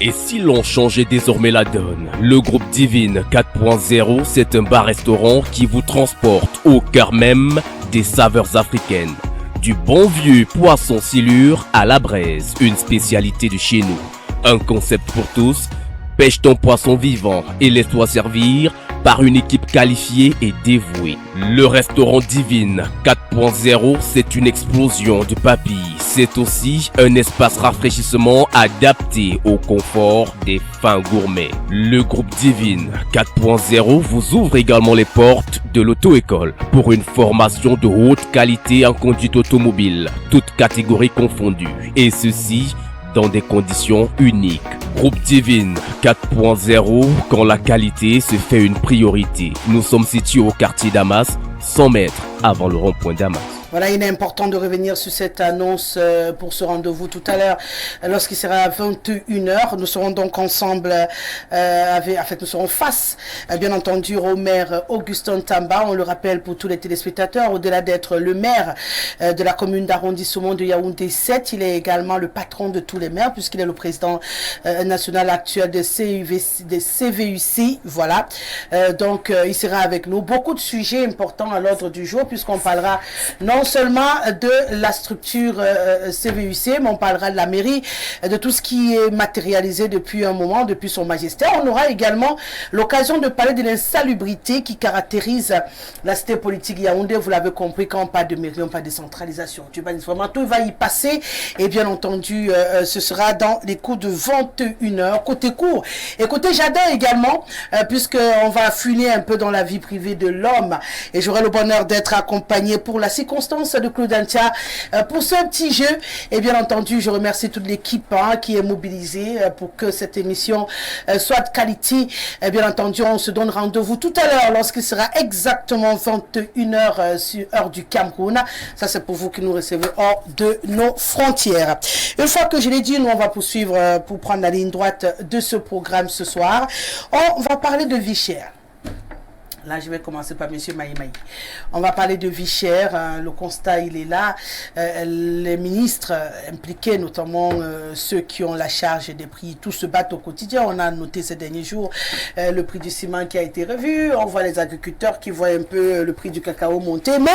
Et si l'on changeait désormais la donne? Le groupe Divine 4.0, c'est un bar-restaurant qui vous transporte au cœur même des saveurs africaines. Du bon vieux poisson silure à la braise, une spécialité de chez nous. Un concept pour tous, pêche ton poisson vivant et laisse-toi servir par une équipe qualifiée et dévouée. Le restaurant Divine 4.0, c'est une explosion de papilles. C'est aussi un espace rafraîchissement adapté au confort des fins gourmets. Le groupe Divine 4.0 vous ouvre également les portes de l'auto-école pour une formation de haute qualité en conduite automobile, toutes catégories confondues. Et ceci dans des conditions uniques. Groupe Divine 4.0, quand la qualité se fait une priorité. Nous sommes situés au quartier Damas, 100 mètres avant le rond-point Damas. Voilà, il est important de revenir sur cette annonce pour ce rendez-vous tout à l'heure, lorsqu'il sera à 21h. Nous serons donc ensemble, nous serons face, bien entendu, au maire Augustin Tamba. On le rappelle pour tous les téléspectateurs, au-delà d'être le maire de la commune d'arrondissement de Yaoundé 7, il est également le patron de tous les maires, puisqu'il est le président national actuel de CVUC. Voilà, donc il sera avec nous. Beaucoup de sujets importants à l'ordre du jour, puisqu'on parlera non seulement de la structure CVUC, mais on parlera de la mairie, de tout ce qui est matérialisé depuis un moment, depuis son magistère. On aura également l'occasion de parler de l'insalubrité qui caractérise la cité politique Yaoundé. Vous l'avez compris, quand on parle de mairie, on parle de décentralisation. Vraiment, tout va y passer. Et bien entendu, ce sera dans les coups de 21h, côté court. Et côté jardin également, puisqu'on va fouiner un peu dans la vie privée de l'homme. Et j'aurai le bonheur d'être accompagné pour la circonstance de Claude Antia pour ce petit jeu. Et bien entendu, je remercie toute l'équipe qui est mobilisée pour que cette émission soit de qualité. Et bien entendu, on se donne rendez-vous tout à l'heure lorsqu'il sera exactement 21h sur heure du Cameroun. Ça, c'est pour vous qui nous recevez hors de nos frontières. Une fois que je l'ai dit, nous, on va poursuivre pour prendre la ligne droite de ce programme ce soir. On va parler de vie chère. Là, je vais commencer par M. Maïmaï. On va parler de vie chère. Le constat, il est là. Les ministres impliqués, notamment ceux qui ont la charge des prix, tous se battent au quotidien. On a noté ces derniers jours le prix du ciment qui a été revu. On voit les agriculteurs qui voient un peu le prix du cacao monter. Mais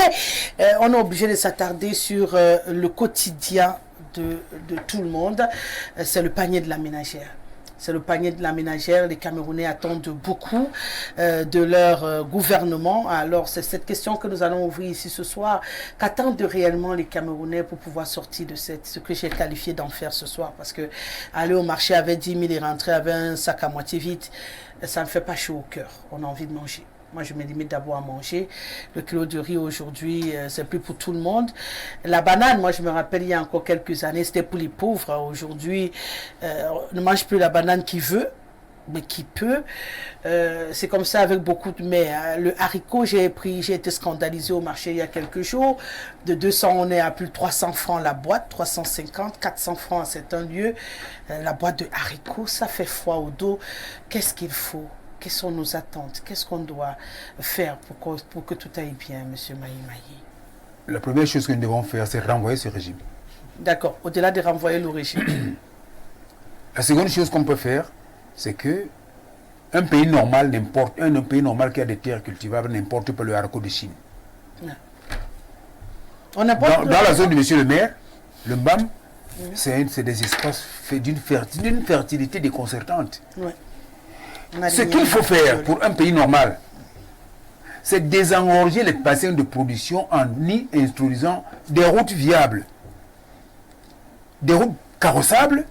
on est obligé de s'attarder sur le quotidien de tout le monde. C'est le panier de la ménagère. C'est le panier de la ménagère. Les Camerounais attendent beaucoup de leur gouvernement. Alors, c'est cette question que nous allons ouvrir ici ce soir. Qu'attendent réellement les Camerounais pour pouvoir sortir de ce que j'ai qualifié d'enfer ce soir? Parce que aller au marché avec 10 000 et rentrer avec un sac à moitié vide, ça ne fait pas chaud au cœur. On a envie de manger. Moi, je me limite d'abord à manger. Le kilo de riz aujourd'hui, c'est plus pour tout le monde. La banane, moi, je me rappelle, il y a encore quelques années, c'était pour les pauvres. Aujourd'hui, on ne mange plus la banane qui veut, mais qui peut. C'est comme ça avec beaucoup de mets. Le haricot, j'ai été scandalisé au marché il y a quelques jours. De 200, on est à plus de 300 francs la boîte, 350, 400 francs à certains lieux. La boîte de haricots, ça fait froid au dos. Qu'est-ce qu'il faut? Quelles sont nos attentes? Qu'est-ce qu'on doit faire pour que tout aille bien, M. Maïmaï? La première chose que nous devons faire, c'est renvoyer ce régime. D'accord, au-delà de renvoyer le régime. La seconde chose qu'on peut faire, c'est que un pays normal qui a des terres cultivables n'importe pas le haricot de Chine. Dans la zone de M. le maire, le BAM, c'est des espaces faits d'une fertilité déconcertante. Ouais. Ce qu'il faut faire pour un pays normal, c'est désengorger les bassins de production en y introduisant des routes viables, des routes carrossables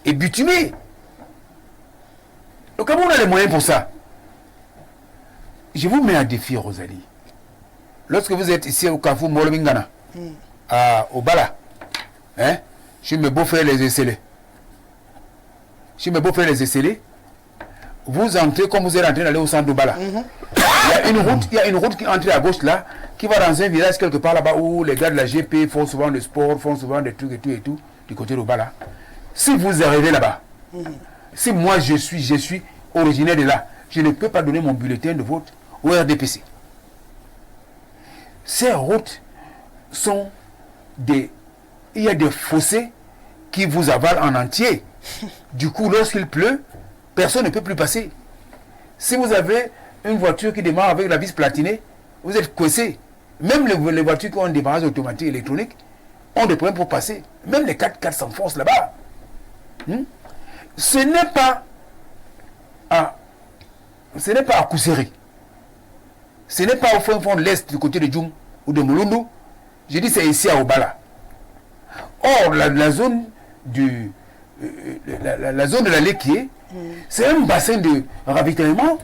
et bitumées. Le Cameroun a les moyens pour ça. Je vous mets à défi, Rosalie. Lorsque vous êtes ici au Carrefour Molomingana, au Bala, je me beau faire les esselés. Vous entrez comme vous êtes en train d'aller au centre de Bala. Il y a une route qui entre à gauche là, qui va dans un village quelque part là-bas où les gars de la GP font souvent du sport, font souvent des trucs et tout, du côté de Bala. Si vous arrivez là-bas, si moi je suis originaire de là, je ne peux pas donner mon bulletin de vote au RDPC. Ces routes sont il y a des fossés qui vous avalent en entier. Du coup, lorsqu'il pleut, personne ne peut plus passer. Si vous avez une voiture qui démarre avec la vis platinée, vous êtes coincé. Même les voitures qui ont un démarrage automatique électronique ont des problèmes pour passer. Même les 4x4 s'enfoncent là-bas. Ce n'est pas à Kousséri. Ce n'est pas au fond de l'Est, du côté de Djoum ou de Mulundu. Je dis c'est ici à Obala. Or, la zone de la Lekié, c'est un bassin de ravitaillement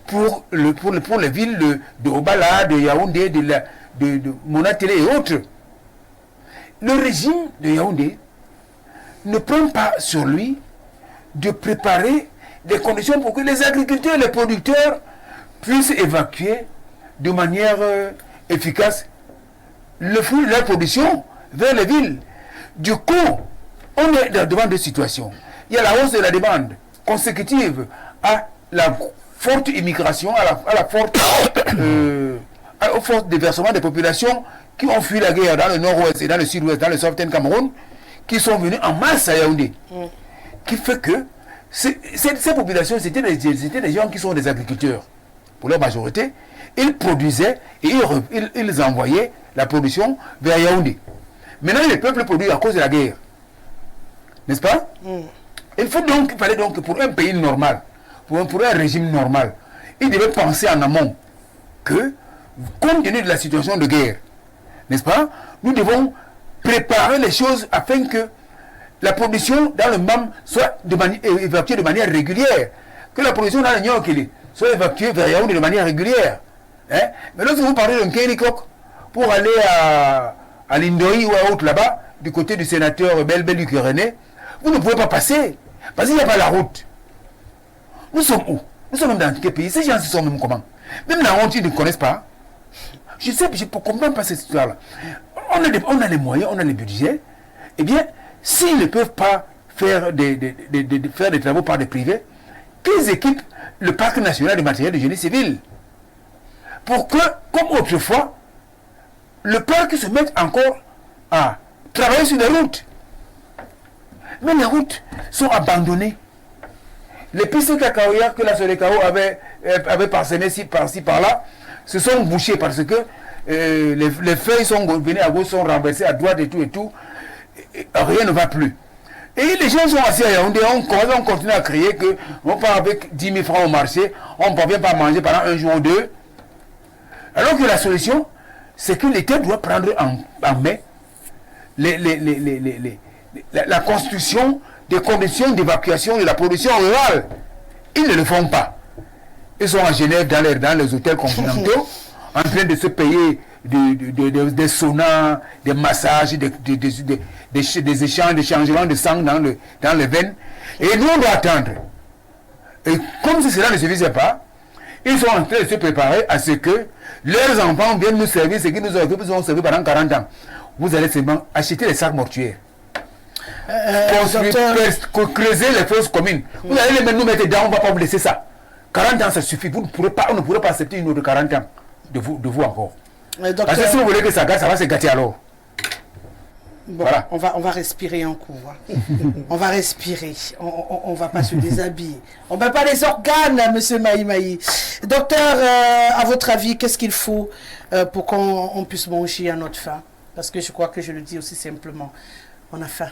pour les villes de Obala, de Yaoundé, de Monatélé et autres. Le régime de Yaoundé ne prend pas sur lui de préparer des conditions pour que les agriculteurs et les producteurs puissent évacuer de manière efficace le fruit de leur production vers les villes. Du coup, on est devant des situations. Il y a la hausse de la demande consécutive à la forte immigration, à la forte au fort déversement des populations qui ont fui la guerre dans le nord-ouest et dans le sud-ouest, dans le Southern Cameroun, qui sont venus en masse à Yaoundé. Qui fait que ces populations, c'était des gens qui sont des agriculteurs, pour leur majorité. Ils produisaient et ils envoyaient la production vers Yaoundé. Maintenant, le peuple produit à cause de la guerre. N'est-ce pas? Il fallait donc, pour un pays normal, pour un régime normal, il devait penser en amont que, compte tenu de la situation de guerre, n'est-ce pas, nous devons préparer les choses afin que la production dans le MAM soit évacuée de manière régulière, que la production dans le Nyokili soit évacuée vers Yaoundé de manière régulière. Mais lorsque vous parlez d'un Kénikok pour aller à Lindoï ou à autre là-bas, du côté du sénateur Belbelu René, vous ne pouvez pas passer, parce qu'il n'y a pas la route. Nous sommes où? Nous sommes dans quel pays? Ces gens se sont même comment? Même la honte, ils ne connaissent pas. Je sais, je ne comprends pas cette histoire-là. On a les moyens, on a les budgets. Eh bien, s'ils ne peuvent pas faire des travaux par des privés, qu'ils équipent le parc national de matériel de génie civil. Pour que, comme autrefois, le parc se mette encore à travailler sur les routes. Mais les routes sont abandonnées. Les pistes cacaoyères que la Solecao avait parsemées par-ci, par-là, se sont bouchées parce que les feuilles sont venues à gauche, sont renversées à droite et tout. Et rien ne va plus. Et les gens sont assis à Yaoundé, on continue à crier qu'on part avec 10 000 francs au marché, on ne parvient pas à manger pendant un jour ou deux. Alors que la solution, c'est que l'État doit prendre en main la construction des conditions d'évacuation de la production rurale. Ils ne le font pas. Ils sont à Genève dans les hôtels continentaux en train de se payer des saunas, des massages, des échanges, des changements de sang dans les veines. Et nous, on doit attendre. Et comme si cela ne suffisait pas, ils sont en train de se préparer à ce que leurs enfants viennent nous servir ce qu'ils nous ont servi pendant 40 ans. Vous allez seulement acheter les sacs mortuaires. Creuser les fosses communes. Vous allez nous mettre dedans, on ne va pas vous laisser ça. 40 ans, ça suffit. On ne pourrez pas accepter une autre 40 ans de vous encore. Docteur, parce que si vous voulez que ça gâte, ça va se gâter alors. Bon, voilà. on va respirer un coup. Hein. On va respirer. On va pas se déshabiller. On ne va pas les organes, monsieur Maï. Docteur, à votre avis, qu'est-ce qu'il faut pour qu'on puisse manger à notre faim? Parce que je crois que je le dis aussi simplement. On a faim.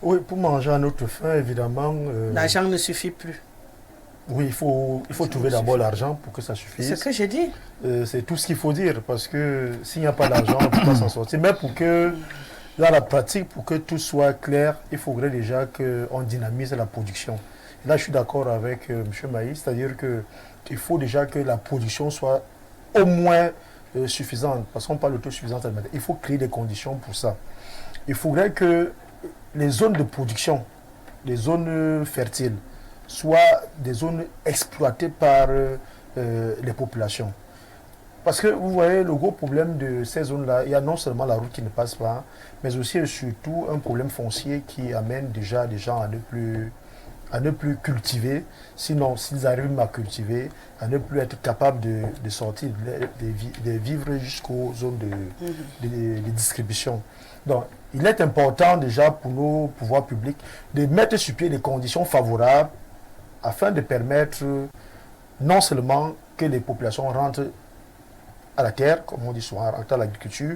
Oui, pour manger à notre faim, évidemment... l'argent ne suffit plus. Oui, il faut trouver d'abord l'argent pour que ça suffise. C'est ce que j'ai dit. C'est tout ce qu'il faut dire, parce que s'il n'y a pas d'argent, on ne peut pas s'en sortir. Mais pour que, dans la pratique, pour que tout soit clair, il faudrait déjà qu'on dynamise la production. Là, je suis d'accord avec M. Maïs, c'est-à-dire qu'il faut déjà que la production soit au moins suffisante, parce qu'on parle d'autosuffisance alimentaire. Il faut créer des conditions pour ça. Il faudrait que les zones de production, les zones fertiles, soient des zones exploitées par les populations. Parce que vous voyez, le gros problème de ces zones-là, il y a non seulement la route qui ne passe pas, mais aussi et surtout un problème foncier qui amène déjà des gens à à ne plus cultiver, sinon s'ils arrivent à cultiver, à ne plus être capables de sortir, de vivre jusqu'aux zones de distribution. Donc, il est important déjà pour nos pouvoirs publics de mettre sur pied des conditions favorables afin de permettre non seulement que les populations rentrent à la terre, comme on dit souvent, rentrent à l'agriculture,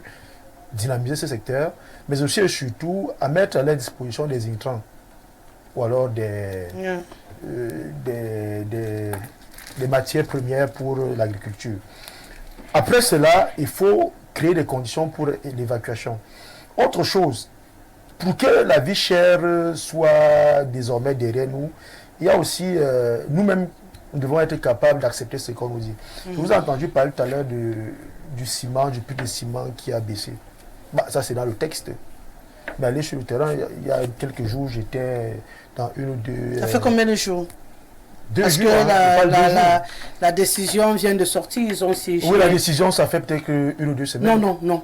dynamiser ce secteur, mais aussi et surtout à mettre à leur disposition des intrants ou alors des matières premières pour l'agriculture. Après cela, il faut créer des conditions pour l'évacuation. Autre chose, pour que la vie chère soit désormais derrière nous, il y a aussi, nous-mêmes, nous devons être capables d'accepter ce qu'on nous dit. Je vous ai entendu parler tout à l'heure du ciment, du prix du ciment qui a baissé. Bah, ça, c'est dans le texte. Mais aller sur le terrain, il y a quelques jours, j'étais dans une ou deux... Ça fait combien de jours? 2 Parce jours, que la décision vient de sortir, ils ont siégé. Oui, la décision, ça fait peut-être 1 ou 2 semaines. Non.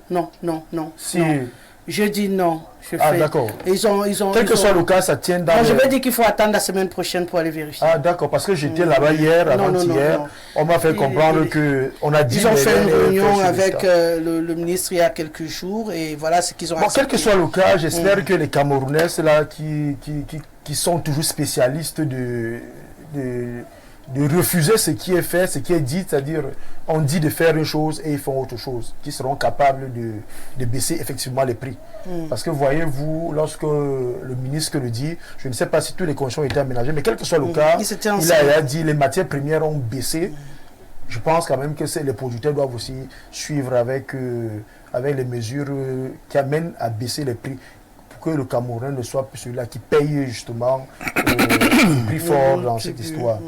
Si. Non. Je dis non. D'accord. Quel que soit le cas, ça tient dans... Non, je vais dire qu'il faut attendre la semaine prochaine pour aller vérifier. Ah, d'accord, parce que j'étais là-bas hier, avant-hier. On m'a fait comprendre qu'on a dit... Ils ont fait une réunion avec le ministre il y a quelques jours et voilà ce qu'ils ont accepté. Quel que soit le cas, j'espère que les Camerounais, là, qui sont toujours spécialistes de refuser ce qui est fait, ce qui est dit, c'est-à-dire on dit de faire une chose et ils font autre chose, qui seront capables de baisser effectivement les prix. Parce que voyez-vous, lorsque le ministre le dit, je ne sais pas si toutes les conditions ont été aménagées, mais quel que soit le cas, il a dit les matières premières ont baissé. Je pense quand même que les producteurs doivent aussi suivre avec les mesures qui amènent à baisser les prix, que le Cameroun ne soit plus celui-là qui paye justement le prix fort dans cette histoire.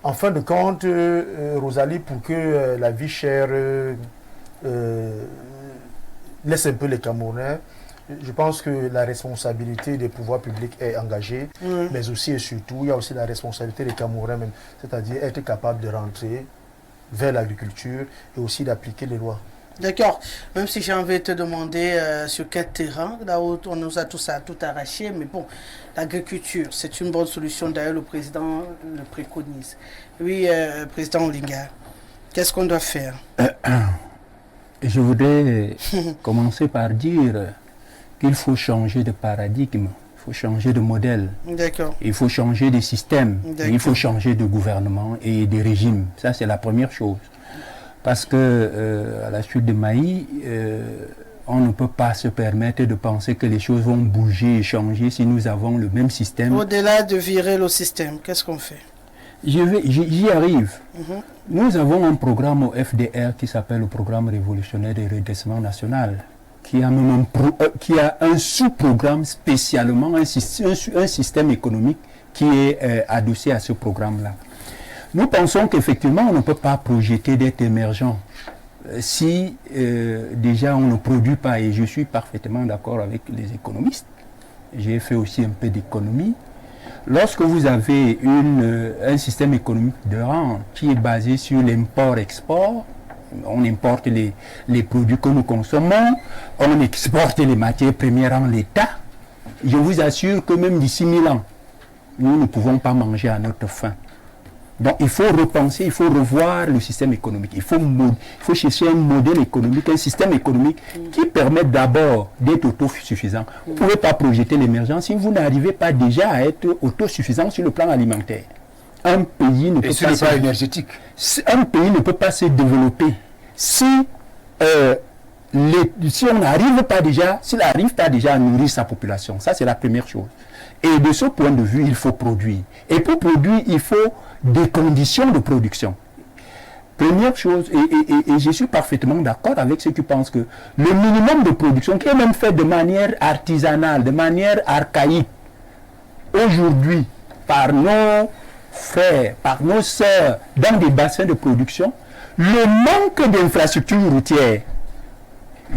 En fin de compte, Rosalie, pour que la vie chère laisse un peu les Camerounais, je pense que la responsabilité des pouvoirs publics est engagée, mais aussi et surtout, il y a aussi la responsabilité des Camerounais même, c'est-à-dire être capable de rentrer vers l'agriculture et aussi d'appliquer les lois. D'accord. Même si j'ai envie de te demander sur quel terrain, là où on nous a tout arraché, mais bon, l'agriculture, c'est une bonne solution. D'ailleurs, le président le préconise. Oui, président Olinga, qu'est-ce qu'on doit faire? Je voudrais commencer par dire qu'il faut changer de paradigme, il faut changer de modèle, il faut changer de système, il faut changer de gouvernement et de régime. Ça, c'est la première chose. Parce que à la suite de Maï, on ne peut pas se permettre de penser que les choses vont bouger et changer si nous avons le même système. Au-delà de virer le système, qu'est-ce qu'on fait? J'y arrive. Nous avons un programme au FDR qui s'appelle le Programme révolutionnaire de redressement national, qui a un sous-programme spécialement, un système économique qui est adossé à ce programme-là. Nous pensons qu'effectivement, on ne peut pas projeter d'être émergent si déjà on ne produit pas, et je suis parfaitement d'accord avec les économistes. J'ai fait aussi un peu d'économie. Lorsque vous avez un système économique de rang qui est basé sur l'import-export, on importe les produits que nous consommons, on exporte les matières premières en l'état, je vous assure que même d'ici 1000 ans, nous ne pouvons pas manger à notre faim. Donc il faut repenser, il faut revoir le système économique. Il faut chercher un modèle économique, un système économique qui permette d'abord d'être autosuffisant. Vous ne pouvez pas projeter l'émergence si vous n'arrivez pas déjà à être autosuffisant sur le plan alimentaire. Un pays ne peut sur le plan énergétique. Un pays ne peut pas se développer si on n'arrive pas déjà, s'il n'arrive pas déjà à nourrir sa population. Ça, c'est la première chose. Et de ce point de vue, il faut produire. Et pour produire, il faut des conditions de production. Première chose, et je suis parfaitement d'accord avec ceux qui pensent que le minimum de production, qui est même fait de manière artisanale, de manière archaïque, aujourd'hui, par nos frères, par nos sœurs, dans des bassins de production, le manque d'infrastructures routières,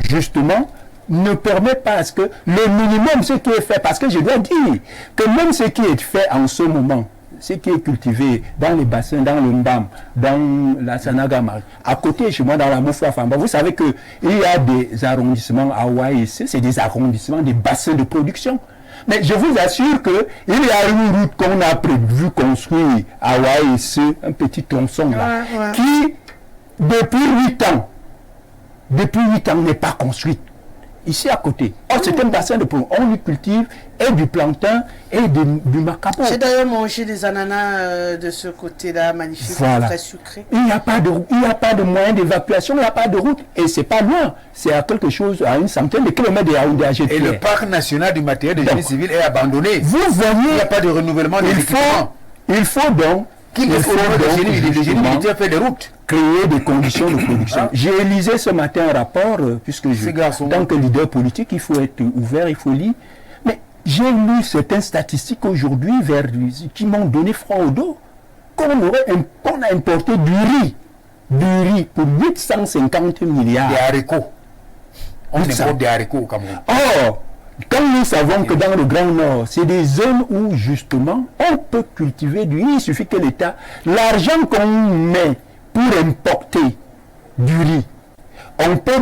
justement, ne permet pas à ce que le minimum, ce qui est fait, parce que je dois dire que même ce qui est fait en ce moment, ce qui est cultivé dans les bassins, dans le Mbam, dans la Sanagama, à côté chez moi, dans la Moufouafamba, vous savez qu'il y a des arrondissements à Ouaïs, c'est des arrondissements, des bassins de production. Mais je vous assure qu'il y a une route qu'on a prévu construire à Waïs, un petit tronçon là, qui, depuis 8 ans, n'est pas construite. Ici à côté. Or, c'est un bassin de produits. On y cultive et du plantain et du macaron. J'ai d'ailleurs mangé des ananas de ce côté-là, magnifique, très sucré. Il n'y a pas de moyen d'évacuation, il n'y a pas de route. Et c'est pas loin. C'est à quelque chose, à une centaine de kilomètres de Yaoundé à Gétier. Et le parc national du matériel de génie civil est abandonné. Vous voyez, il n'y a pas de renouvellement des équipements. Il faut donc le génie militaire fait des routes. Créer des conditions de production. J'ai lisé ce matin un rapport, puisque tant que leader politique, il faut être ouvert, il faut lire. Mais j'ai lu certaines statistiques aujourd'hui qui m'ont donné froid au dos. Qu'on a importé du riz pour 850 milliards. Des haricots. On importe des haricots au Cameroun. Or, quand nous savons que dans le Grand Nord, c'est des zones où justement on peut cultiver du riz, il suffit que l'État, l'argent qu'on met pour importer du riz, on peut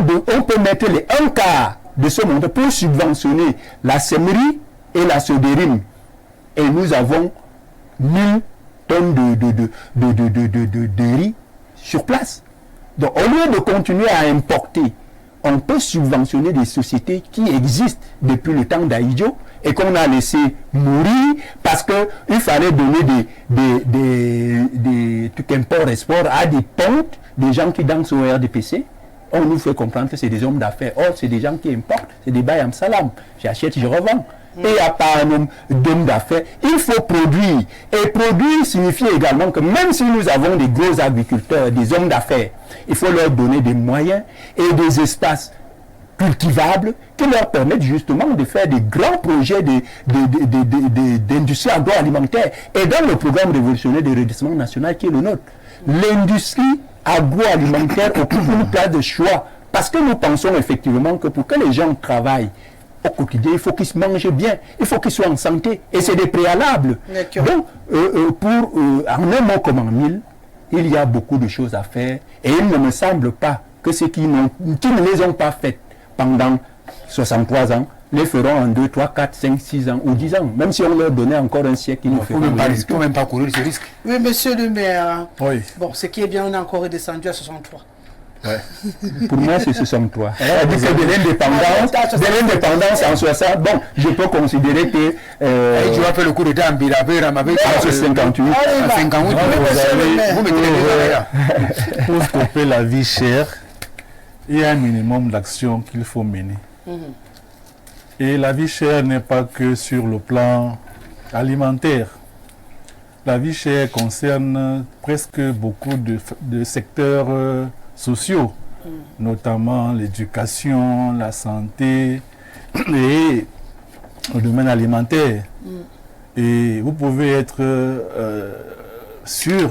mettre les 1/4 de ce montant pour subventionner la semerie et la sodérime. Et nous avons 1000 tonnes de riz sur place. Donc au lieu de continuer à importer, on peut subventionner des sociétés qui existent depuis le temps d'Aïdjo et qu'on a laissé mourir parce qu'il fallait donner des trucs import-export à des pontes, des gens qui dansent au RDPC. On nous fait comprendre que c'est des hommes d'affaires. Or, c'est des gens qui importent, c'est des bayam salam. J'achète, je revends. Et il n'y a pas un homme d'homme d'affaires. Il faut produire. Et produire signifie également que même si nous avons des gros agriculteurs, des hommes d'affaires, il faut leur donner des moyens et des espaces cultivables qui leur permettent justement de faire des grands projets d'industrie agroalimentaire. Et dans le programme révolutionnaire de redressement national qui est le nôtre, l'industrie agroalimentaire occupe une place de choix. Parce que nous pensons effectivement que pour que les gens travaillent au quotidien, il faut qu'ils se mangent bien, il faut qu'ils soient en santé. Et c'est des préalables. Donc, en un mot comme en mille, il y a beaucoup de choses à faire. Et il ne me semble pas que ceux qui ne les ont pas faites pendant 63 ans, les feront en 2, 3, 4, 5, 6 ans ou 10 ans. Même si on leur donnait encore un siècle, ils ne feront pas. Il ne faut même pas courir ce risque. Oui, monsieur le maire. Oui. Bon, ce qui est bien, on est encore redescendu à 63. Ouais. Pour moi, c'est 63. C'est-à-dire que de l'indépendance en 60, bon, je peux considérer que... tu vas faire le coup d'état en Birabé, Ramabé, en 58. En 58, vous mettez les deux là. Pour stopper la vie chère, il y a un minimum d'actions qu'il faut mener. Et la vie chère n'est pas que sur le plan alimentaire. La vie chère concerne presque beaucoup de secteurs sociaux, notamment l'éducation, la santé et le domaine alimentaire. Et vous pouvez être sûr,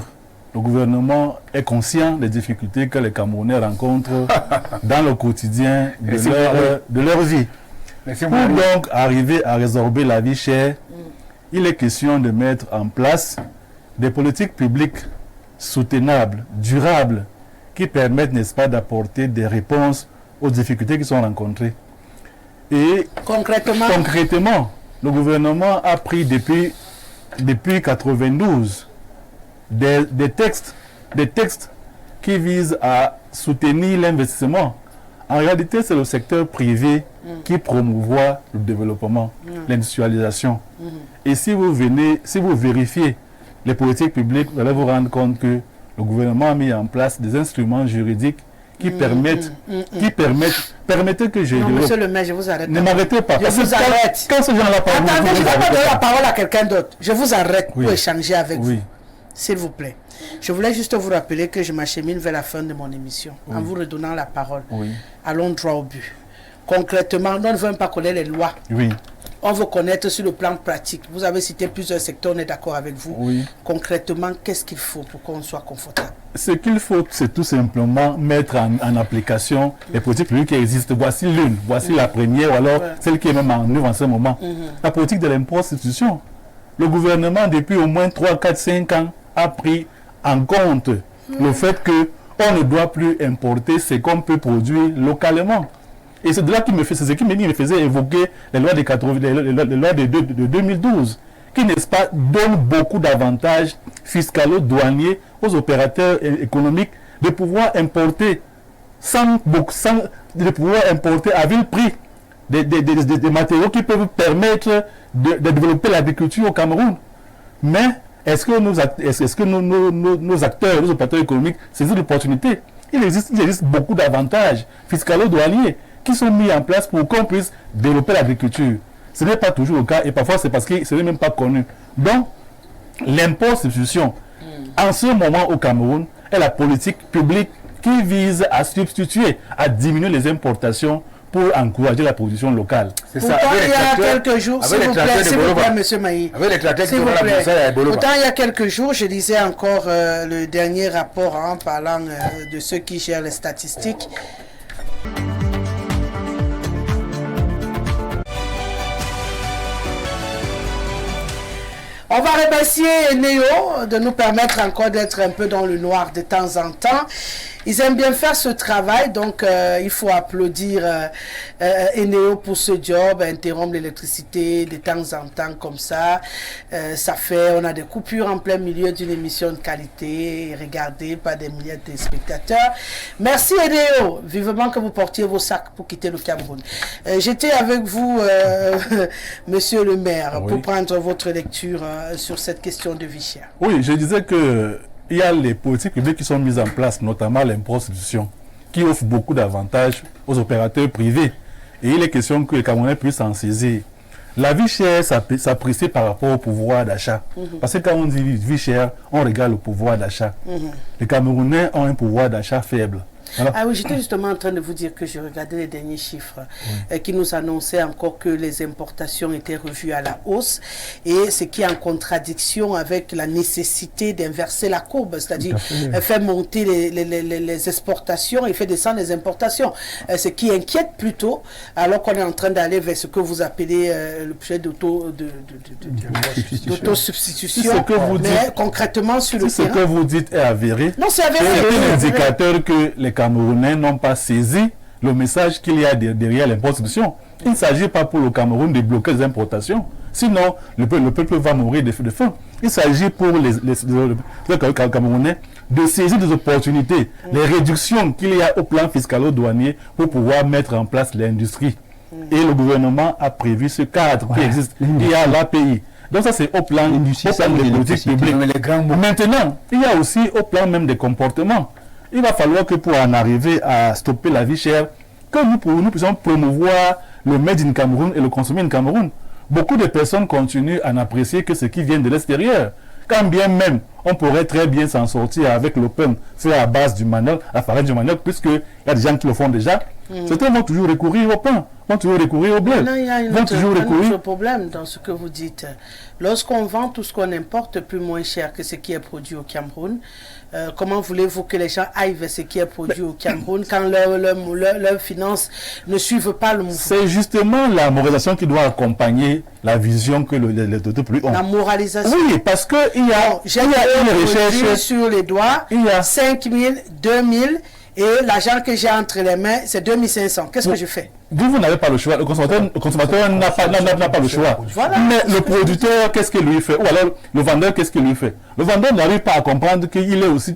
le gouvernement est conscient des difficultés que les Camerounais rencontrent dans le quotidien de leur vie. Pour donc arriver à résorber la vie chère, il est question de mettre en place des politiques publiques soutenables, durables, qui permettent, n'est-ce pas, d'apporter des réponses aux difficultés qui sont rencontrées. Et concrètement, le gouvernement a pris depuis 1992 des textes qui visent à soutenir l'investissement. En réalité, c'est le secteur privé qui promouvoit le développement, l'industrialisation. Et si vous vérifiez les politiques publiques, vous allez vous rendre compte que le gouvernement a mis en place des instruments juridiques qui permettent que je... Non, monsieur le maire, je vous arrête. Ne m'arrêtez pas. Je vous arrête. Quand ce genre-là parle... Attendez, je ne vais pas donner la parole à quelqu'un d'autre. Je vous arrête pour échanger avec vous. S'il vous plaît. Je voulais juste vous rappeler que je m'achemine vers la fin de mon émission en vous redonnant la parole. Allons droit au but. Concrètement, nous ne voulons pas connaître les lois. On veut connaître sur le plan pratique. Vous avez cité plusieurs secteurs, on est d'accord avec vous. Concrètement, qu'est-ce qu'il faut pour qu'on soit confortable? Ce qu'il faut, c'est tout simplement mettre en application les politiques publiques qui existent. Voici l'une, voici la première, ou alors celle qui est même en œuvre en ce moment. La politique de l'impôt-restitution. Le gouvernement, depuis au moins 3, 4, 5 ans, a pris en compte le fait qu'on ne doit plus importer ce qu'on peut produire localement. Et c'est de là c'est ce qui me faisait évoquer les lois de 2012, qui, n'est-ce pas, donnent beaucoup d'avantages fiscaux douaniers aux opérateurs économiques de pouvoir importer de pouvoir importer à vil prix des matériaux qui peuvent permettre de développer l'agriculture au Cameroun. Mais est-ce que nos acteurs, nos opérateurs économiques saisissent l'opportunité? Il existe beaucoup d'avantages fiscaux douaniers qui sont mis en place pour qu'on puisse développer l'agriculture. Ce n'est pas toujours le cas et parfois c'est parce que ce n'est même pas connu. Donc, l'impôt substitution, en ce moment au Cameroun, est la politique publique qui vise à substituer, à diminuer les importations pour encourager la production locale. C'est ça. Il y a quelques jours, s'il vous plaît, monsieur Maï. Pourtant, il y a quelques jours, je lisais encore le dernier rapport en parlant de ceux qui gèrent les statistiques. On va remercier Néo de nous permettre encore d'être un peu dans le noir de temps en temps. Ils aiment bien faire ce travail, donc il faut applaudir Eneo pour ce job, interrompre l'électricité de temps en temps comme ça. Ça fait, on a des coupures en plein milieu d'une émission de qualité, regardée par des milliers de spectateurs. Merci Eneo, vivement que vous portiez vos sacs pour quitter le Cameroun. J'étais avec vous, monsieur le maire, pour prendre votre lecture sur cette question de vie chère. Oui, je disais que il y a les politiques publiques qui sont mises en place, notamment l'impôt substitution, qui offre beaucoup d'avantages aux opérateurs privés. Et il est question que les Camerounais puissent en saisir. La vie chère s'apprécie par rapport au pouvoir d'achat. Parce que quand on dit vie chère, on regarde le pouvoir d'achat. Les Camerounais ont un pouvoir d'achat faible. Voilà. Ah oui, j'étais justement en train de vous dire que je regardais les derniers chiffres qui nous annonçaient encore que les importations étaient revues à la hausse, et ce qui est en contradiction avec la nécessité d'inverser la courbe, c'est-à-dire faire monter les exportations et faire descendre les importations, ce qui inquiète plutôt, alors qu'on est en train d'aller vers ce que vous appelez le projet d'autosubstitution. Mais concrètement sur le terrain, ce que vous dites est avéré. Non, c'est avéré. C'est un indicateur que les Camerounais n'ont pas saisi le message qu'il y a derrière l'importation. Il ne s'agit pas pour le Cameroun de bloquer les importations. Sinon, le peuple va mourir de faim. Il s'agit pour les Camerounais de saisir des opportunités, les réductions qu'il y a au plan fiscalo-douanier pour pouvoir mettre en place l'industrie. Et le gouvernement a prévu ce cadre qui existe. Il y a l'API. Donc ça, c'est au plan des politiques publiques. Maintenant, il y a aussi au plan même des comportements. Il va falloir que pour en arriver à stopper la vie chère, que nous puissions promouvoir le Made in Cameroun et le consommer in Cameroun. Beaucoup de personnes continuent à n'apprécier que ce qui vient de l'extérieur. Quand bien même, on pourrait très bien s'en sortir avec le pain fait à base du manioc, la farine du manioc, puisqu'il y a des gens qui le font déjà. Certains vont toujours recourir au pain, vont toujours recourir au blé. Il y a un autre problème dans ce que vous dites. Lorsqu'on vend tout ce qu'on importe plus moins cher que ce qui est produit au Cameroun, comment voulez-vous que les gens aillent vers ce qui est produit au Cameroun quand leurs finances ne suivent pas le mouvement? C'est justement la moralisation qui doit accompagner la vision que les plus ont. La moralisation? Oui, parce qu'il y a, une recherche sur les doigts, il y a 5 000, 2 000, et l'argent que j'ai entre les mains, c'est 2500. Qu'est-ce que je fais? Vous n'avez pas le choix. Le consommateur n'a pas le choix. Voilà. Mais le producteur, qu'est-ce qu'il lui fait? Ou alors le vendeur, qu'est-ce qu'il lui fait? Le vendeur n'arrive pas à comprendre qu'il doit aussi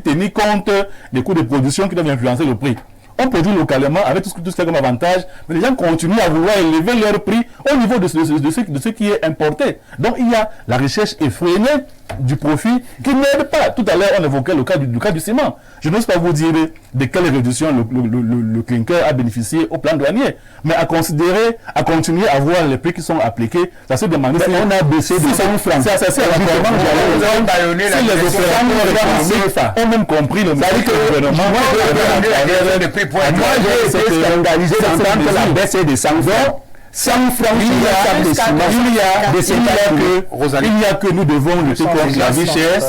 tenir compte des coûts de production qui doivent influencer le prix. On produit localement avec tout ce qui est comme avantage, mais les gens continuent à vouloir élever leur prix au niveau de ce qui est importé. Donc il y a la recherche effrénée du profit qui n'aide pas. Tout à l'heure, on évoquait le cas du ciment. Je n'ose pas vous dire de quelle réduction le clinker a bénéficié au plan douanier, mais à considérer, à continuer à voir les prix qui sont appliqués, ça se demande si on a baissé de 100 francs. C'est assez rapidement. Si les opérateurs ont même compris le message que le gouvernement moi, j'ai été scandalisé d'entendre que la baisse est de 100 francs. 100 francs, il y a que nous devons lutter contre la vie chère.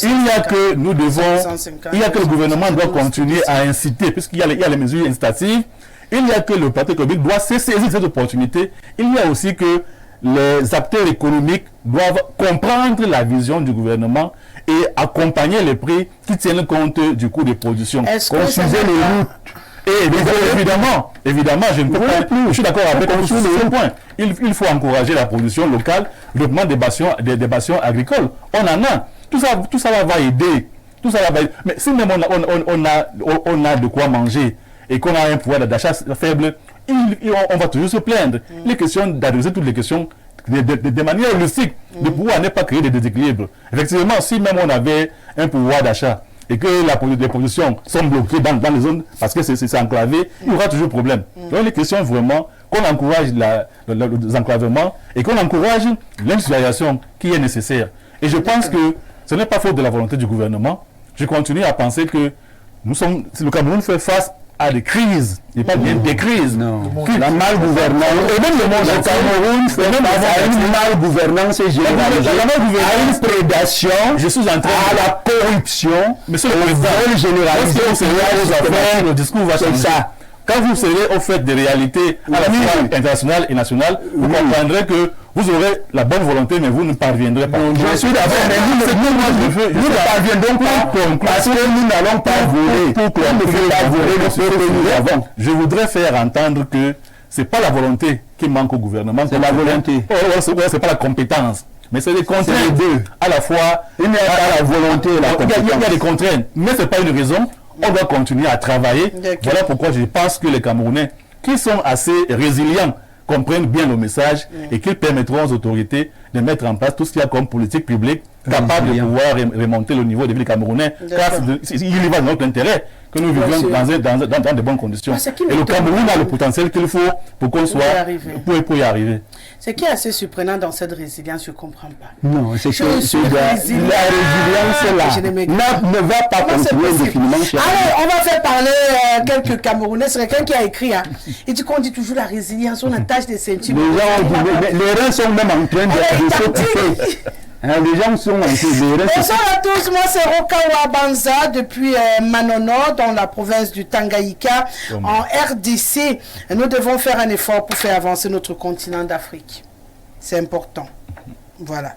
Il y a que nous devons, il y a que le gouvernement doit continuer à inciter, puisqu'il y a les mesures incitatives. Il y a que le parti économique doit saisir cette opportunité. Il y a aussi que les acteurs économiques doivent comprendre la vision du gouvernement et accompagner les prix qui tiennent compte du coût de production. Et évidemment, je ne peux pas plus. Je suis d'accord avec vous sur ce point. Il faut encourager la production locale, le développement des bastions agricoles. On en a. Tout ça va aider. Tout ça va aider. Mais si même on a de quoi manger et qu'on a un pouvoir d'achat faible, on va toujours se plaindre. Les questions d'adresser toutes les questions de manière lucide, de pouvoir ne pas créer des déséquilibres. Effectivement, si même on avait un pouvoir d'achat et que les productions sont bloquées dans les zones parce que c'est enclavé, il y aura toujours problème. Donc les questions vraiment qu'on encourage les enclavements et qu'on encourage l'industrialisation qui est nécessaire. Et je pense que ce n'est pas faute de la volonté du gouvernement. Je continue à penser que le Cameroun fait face à des crises, et pas bien des crises. Non. La malgouvernance. Et même le monde, le Cameroun fait face à une malgouvernance généralisée, à une prédation, à la corruption, Monsieur le Président, généralisée. Le discours va changer. Ça. Quand vous serez au fait des réalités à la fois internationales et nationales, vous comprendrez que vous aurez la bonne volonté, mais vous ne parviendrez pas. Je suis d'accord, mais nous ne parviendrons pas parce que nous n'allons pas voler. Pourquoi nous ne voulons pas voler le peuple que nous avons? Je voudrais faire entendre que ce n'est pas la volonté qui manque au gouvernement. C'est la volonté. C'est pas la compétence. Mais c'est des contraintes. C'est les deux. À la fois, il n'y a pas la volonté et la compétence. Il y a des contraintes, mais ce n'est pas une raison. On doit continuer à travailler. Voilà pourquoi je pense que les Camerounais, qui sont assez résilients, comprennent bien le message et qu'ils permettront aux autorités de mettre en place tout ce qu'il y a comme politique publique capable de pouvoir remonter le niveau de vie des Camerounais. Car il y va de notre intérêt que nous vivions dans de bonnes conditions. Et le Cameroun a le potentiel qu'il faut pour qu'on soit pour y arriver. Ce qui est assez surprenant dans cette résilience, je ne comprends pas. Non, c'est que la résilience là ne va pas continuer indéfiniment. Allez, on va faire parler quelques Camerounais. C'est quelqu'un qui a écrit. Il dit qu'on dit toujours la résilience, on attache des ceintures. Les reins sont même en train de se couper. Les gens sont bonjour à tous, moi c'est Rokawa Banza depuis Manono dans la province du Tanganyika en RDC. Nous devons faire un effort pour faire avancer notre continent d'Afrique. C'est important. Voilà.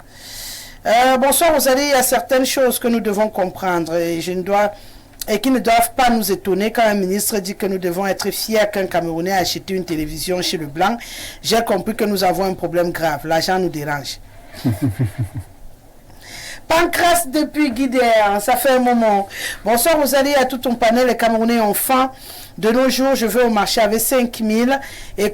Bonsoir Rosalie, il y a certaines choses que nous devons comprendre et qui ne doivent pas nous étonner quand un ministre dit que nous devons être fiers qu'un Camerounais a acheté une télévision chez le Blanc. J'ai compris que nous avons un problème grave. L'argent nous dérange. Pancras depuis Guidère, ça fait un moment. Bonsoir Rosalie, à tout ton panel, les Camerounais ont faim. De nos jours, je vais au marché avec 5 000 et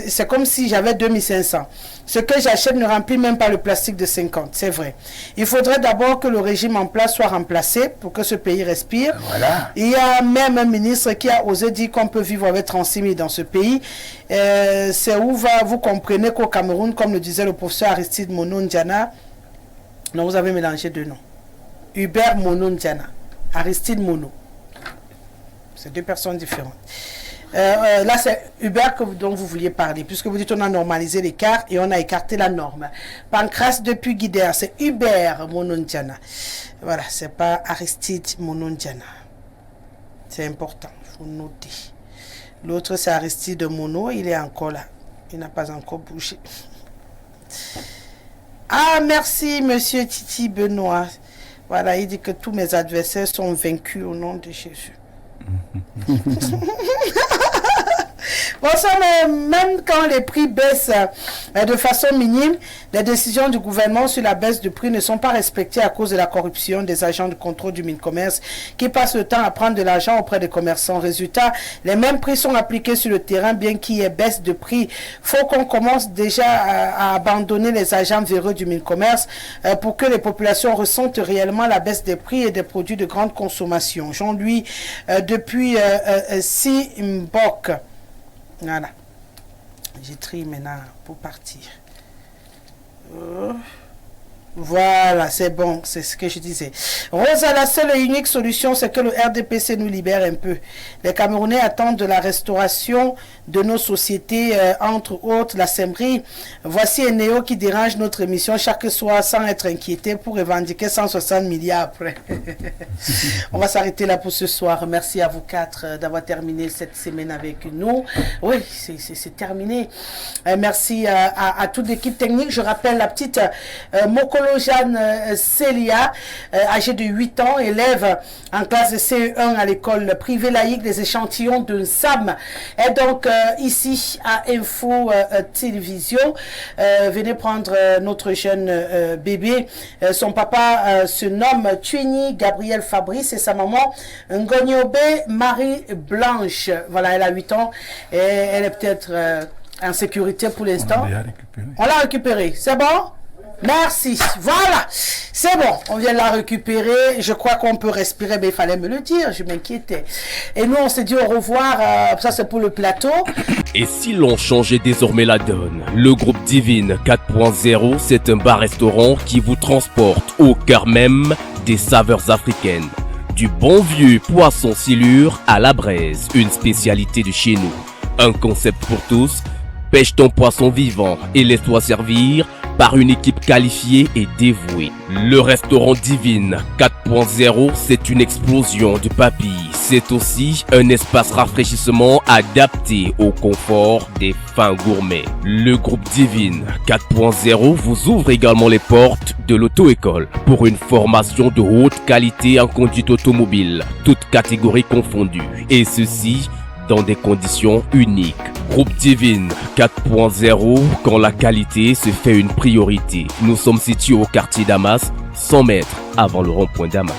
c'est comme si j'avais 2 500. Ce que j'achète ne remplit même pas le plastique de 50, c'est vrai. Il faudrait d'abord que le régime en place soit remplacé pour que ce pays respire. Voilà. Il y a même un ministre qui a osé dire qu'on peut vivre avec 36 000 dans ce pays. C'est où vous comprenez qu'au Cameroun, comme le disait le professeur Aristide Mono Ndiana, non, vous avez mélangé deux noms. Hubert Mono Ndiana, Aristide Mono. C'est deux personnes différentes. Là, c'est Hubert dont vous vouliez parler, puisque vous dites on a normalisé l'écart et on a écarté la norme. Pancras depuis Guidère, c'est Hubert Mono Ndiana. Voilà, c'est pas Aristide Mono Ndiana. C'est important, il faut noter. L'autre, c'est Aristide Mono, il est encore là. Il n'a pas encore bougé. Ah, merci, monsieur Titi Benoît. Voilà, il dit que tous mes adversaires sont vaincus au nom de Jésus. Bonsoir, mais même quand les prix baissent de façon minime, les décisions du gouvernement sur la baisse de prix ne sont pas respectées à cause de la corruption des agents de contrôle du Mincommerce qui passent le temps à prendre de l'argent auprès des commerçants. Résultat, les mêmes prix sont appliqués sur le terrain bien qu'il y ait baisse de prix. Faut qu'on commence déjà à abandonner les agents véreux du Mincommerce pour que les populations ressentent réellement la baisse des prix et des produits de grande consommation. Jean-Louis, depuis Simbok. Voilà. J'ai trié maintenant pour partir. Voilà, c'est bon, c'est ce que je disais. Rosa, la seule et unique solution, c'est que le RDPC nous libère un peu. Les Camerounais attendent de la restauration de nos sociétés, entre autres la Semri. Voici un néo qui dérange notre émission chaque soir sans être inquiété pour revendiquer 160 milliards après. On va s'arrêter là pour ce soir. Merci à vous quatre d'avoir terminé cette semaine avec nous. Oui, c'est terminé. Merci à toute l'équipe technique. Je rappelle la petite Moko Golojane Célia, âgée de 8 ans, élève en classe de CE1 à l'école privée laïque des échantillons de SAM. Et donc ici à Info Télévision, venez prendre notre jeune bébé. Son papa se nomme Tueni Gabriel Fabrice et sa maman Ngognobe Marie Blanche. Voilà, elle a 8 ans et elle est peut-être en sécurité pour l'instant. On l'a récupérée. C'est bon? Merci. Voilà. C'est bon. On vient de la récupérer. Je crois qu'on peut respirer, mais il fallait me le dire. Je m'inquiétais. Et nous, on s'est dit au revoir. Ça, c'est pour le plateau. Et si l'on changeait désormais la donne? Le groupe Divine 4.0, c'est un bar-restaurant qui vous transporte au cœur même des saveurs africaines. Du bon vieux poisson silure à la braise, une spécialité de chez nous. Un concept pour tous. Pêche ton poisson vivant et laisse-toi servir par une équipe qualifiée et dévouée. Le restaurant Divine 4.0, c'est une explosion de papilles. C'est aussi un espace rafraîchissement adapté au confort des fins gourmets. Le groupe Divine 4.0 vous ouvre également les portes de l'auto-école pour une formation de haute qualité en conduite automobile, toutes catégories confondues. Et ceci dans des conditions uniques. Groupe Divine 4.0, quand la qualité se fait une priorité. Nous sommes situés au quartier Damas, 100 mètres avant le rond-point Damas.